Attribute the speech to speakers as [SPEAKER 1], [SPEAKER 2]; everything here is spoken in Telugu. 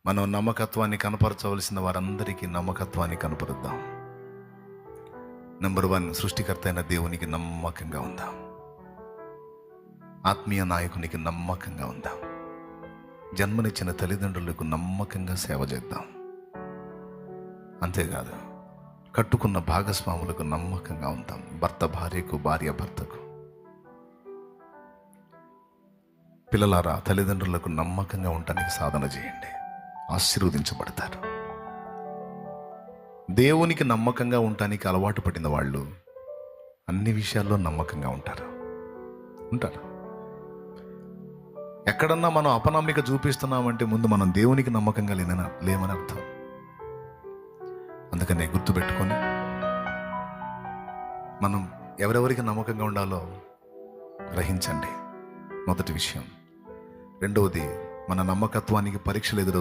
[SPEAKER 1] మనం నమ్మకత్వాన్ని కనపరచవలసిన వారందరికీ నమ్మకత్వాన్ని కనపరుద్దాం. నెంబర్ 1, సృష్టికర్త అయిన దేవునికి నమ్మకంగా ఉందాం. ఆత్మీయ నాయకునికి నమ్మకంగా ఉందాం. జన్మనిచ్చిన తల్లిదండ్రులకు నమ్మకంగా సేవ చేద్దాం. అంతేకాదు, కట్టుకున్న భాగస్వాములకు నమ్మకంగా ఉందాం. భర్త భార్యకు, భార్య భర్తకు. పిల్లలారా, తల్లిదండ్రులకు నమ్మకంగా ఉండటానికి సాధన చేయండి, ఆశీర్వదించబడతారు. దేవునికి నమ్మకంగా ఉండటానికి అలవాటు పడిన వాళ్ళు అన్ని విషయాల్లో నమ్మకంగా ఉంటారు. ఎక్కడన్నా మనం అపనమ్మిక చూపిస్తున్నామంటే ముందు మనం దేవునికి నమ్మకంగా లేమని అర్థం. అందుకనే గుర్తుపెట్టుకొని మనం ఎవరెవరికి నమ్మకంగా ఉండాలో గ్రహించండి. మొదటి విషయం. రెండవది, మన నమ్మకత్వానికి పరీక్షలు ఎదురవుతాయి.